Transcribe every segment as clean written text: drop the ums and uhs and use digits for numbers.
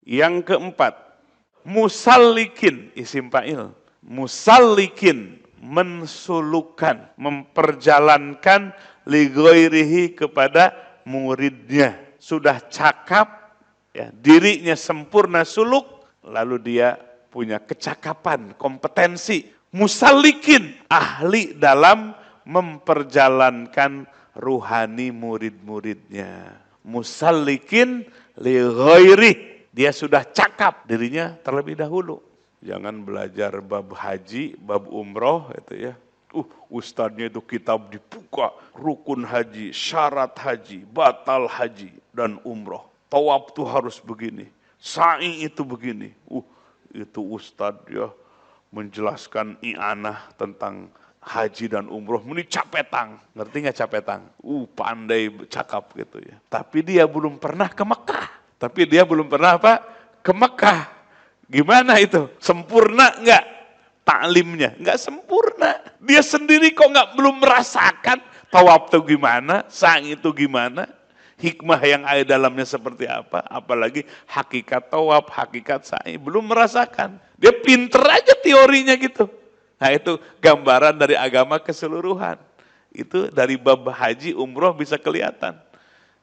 Yang keempat, musallikin, isim fa'il. Musallikin, mensulukan, memperjalankan li ghairihi kepada muridnya. Sudah cakap, ya, dirinya sempurna suluk, lalu dia punya kecakapan, kompetensi. Musallikin, ahli dalam memperjalankan ruhani murid-muridnya. Musallikin li ghairi, dia sudah cakap dirinya terlebih dahulu. Jangan belajar bab haji, bab umroh itu ya. Ustadznya itu kitab dibuka, rukun haji, syarat haji, batal haji, dan umroh. Tawaf tuh harus begini, sa'i itu begini. Itu ustadz ya menjelaskan i'anah tentang haji dan umroh, ini capetang. Ngerti nggak capetang? Pandai cakap gitu ya. Tapi dia belum pernah ke Mekah. Tapi dia belum pernah apa? Ke Mekah. Gimana itu? Sempurna nggak taklimnya? Nggak sempurna. Dia sendiri kok belum merasakan tawaf itu gimana, sa'i itu gimana, hikmah yang ada dalamnya seperti apa, apalagi hakikat tawaf, hakikat sa'i, belum merasakan. Dia pinter aja teorinya gitu. Nah itu gambaran dari agama keseluruhan. Itu dari bab haji, umroh bisa kelihatan.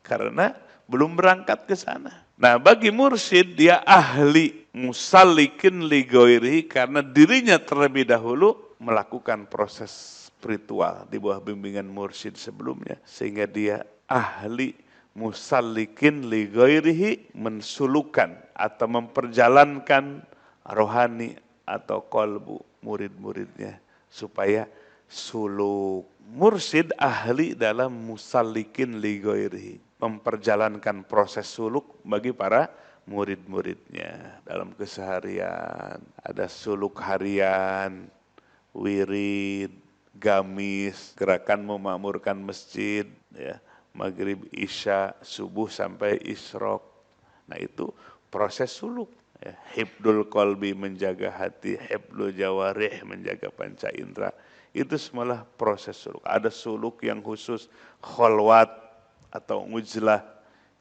Karena belum berangkat ke sana. Nah bagi mursyid dia ahli musallikin li ghairihi karena dirinya terlebih dahulu melakukan proses spiritual di bawah bimbingan mursyid sebelumnya. Sehingga dia ahli musallikin li ghairihi, mensulukan atau memperjalankan rohani atau kolbu murid-muridnya supaya suluk. Mursyid ahli dalam musallikin li ghairihi, memperjalankan proses suluk bagi para murid-muridnya dalam keseharian. Ada suluk harian, wirid, gamis, gerakan memakmurkan masjid, ya, maghrib, isya, subuh sampai isyraq. Nah itu proses suluk. Ya, hibdul qalbi, menjaga hati, hibdul jawarih, menjaga panca indera. Itu semualah proses suluk. Ada suluk yang khusus, kholwat atau uzlah,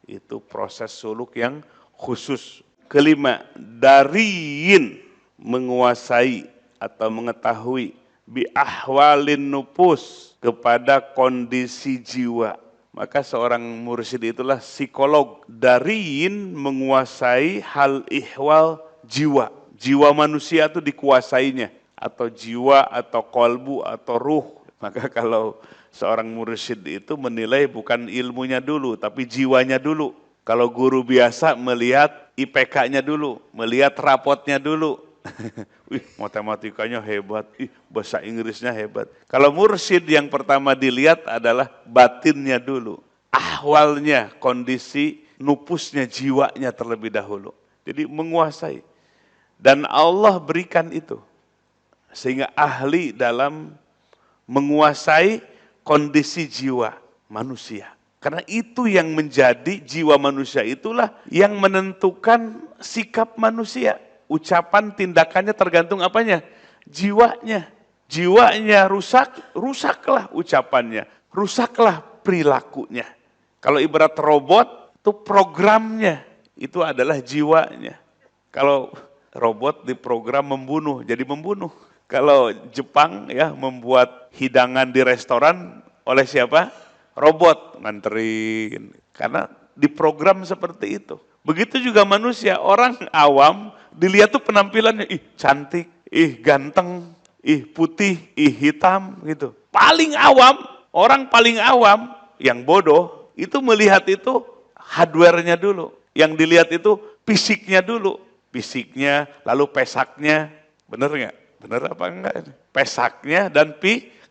itu proses suluk yang khusus. Kelima, dariin, menguasai atau mengetahui bi ahwalin nufus, kepada kondisi jiwa. Maka seorang mursyid itulah psikolog. Dariin, menguasai hal ihwal jiwa. Jiwa manusia itu dikuasainya. Atau jiwa, atau kolbu, atau ruh. Maka kalau seorang mursyid itu menilai bukan ilmunya dulu, tapi jiwanya dulu. Kalau guru biasa melihat IPK-nya dulu, melihat rapotnya dulu. Matematikanya hebat, bahasa Inggrisnya hebat. Kalau mursyid yang pertama dilihat adalah batinnya dulu, ahwalnya, kondisi nupusnya, jiwanya terlebih dahulu. Jadi menguasai. Dan Allah berikan itu. Sehingga ahli dalam menguasai kondisi jiwa manusia. Karena itu yang menjadi jiwa manusia, itulah yang menentukan sikap manusia. Ucapan, tindakannya tergantung apanya? Jiwanya. Jiwanya rusak, rusaklah ucapannya. Rusaklah perilakunya. Kalau ibarat robot, itu programnya. Itu adalah jiwanya. Kalau robot diprogram membunuh, jadi membunuh. Kalau Jepang ya membuat hidangan di restoran oleh siapa? Robot nganterin. Karena diprogram seperti itu. Begitu juga manusia, orang awam dilihat tuh penampilannya, cantik, ganteng, putih, hitam gitu. Paling awam, orang paling awam yang bodoh itu melihat itu hardware-nya dulu. Yang dilihat itu fisiknya dulu. Fisiknya, lalu pesaknya, bener nggak? Bener apa enggak? Pesaknya dan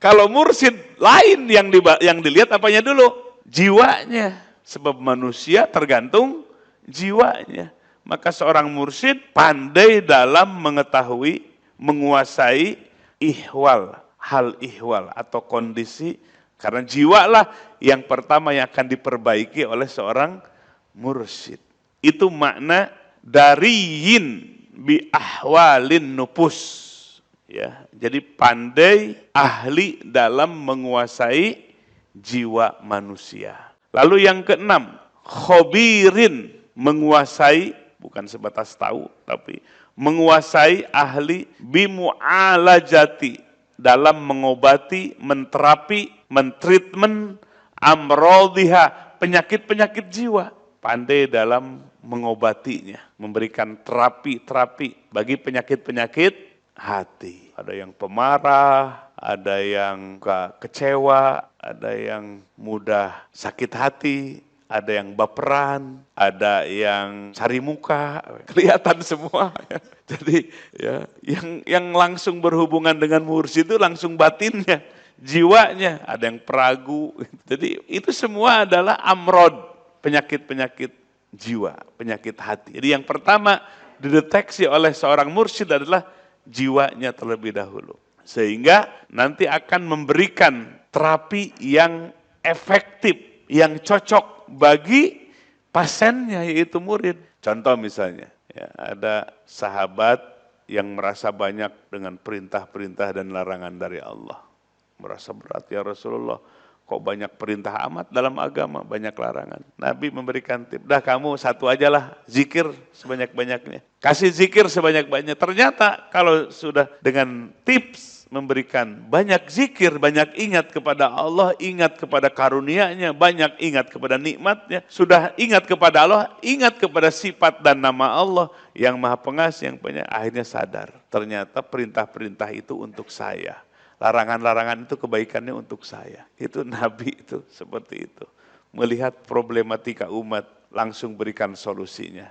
kalau mursyid lain yang dilihat apanya dulu? Jiwanya. Sebab manusia tergantung jiwanya. Maka seorang mursyid pandai dalam mengetahui, menguasai ihwal, hal ihwal atau kondisi. Karena jiwalah yang pertama yang akan diperbaiki oleh seorang mursyid. Itu makna dariin bi ahwalin nupus. Ya, jadi pandai, ahli dalam menguasai jiwa manusia. Lalu yang keenam, khobirin, menguasai, bukan sebatas tahu, tapi menguasai, ahli bimu'alajati, dalam mengobati, menterapi, mentreatment amrodhiha, penyakit-penyakit jiwa. Pandai dalam mengobatinya, memberikan terapi-terapi bagi penyakit-penyakit hati. Ada yang pemarah, ada yang kecewa, ada yang mudah sakit hati, ada yang baperan, ada yang cari muka, kelihatan semua. Jadi ya, yang langsung berhubungan dengan mursyid itu langsung batinnya, jiwanya, ada yang peragu. Jadi itu semua adalah amrod, penyakit-penyakit jiwa, penyakit hati. Jadi yang pertama dideteksi oleh seorang mursyid adalah jiwanya terlebih dahulu. Sehingga nanti akan memberikan terapi yang efektif, yang cocok bagi pasiennya, yaitu murid. Contoh misalnya, ya, ada sahabat yang merasa banyak dengan perintah-perintah dan larangan dari Allah. Merasa berat, ya Rasulullah, kok banyak perintah amat dalam agama, banyak larangan. Nabi memberikan tip, dah kamu satu aja lah, zikir sebanyak-banyaknya. Kasih zikir sebanyak-banyaknya. Ternyata kalau sudah dengan tips memberikan banyak zikir, banyak ingat kepada Allah, ingat kepada karunia-Nya, banyak ingat kepada nikmatnya, sudah ingat kepada Allah, ingat kepada sifat dan nama Allah yang Maha Pengasih, yang banyak, akhirnya sadar. Ternyata perintah-perintah itu untuk saya. Larangan-larangan itu kebaikannya untuk saya. Itu Nabi itu seperti itu. Melihat problematika umat, langsung berikan solusinya.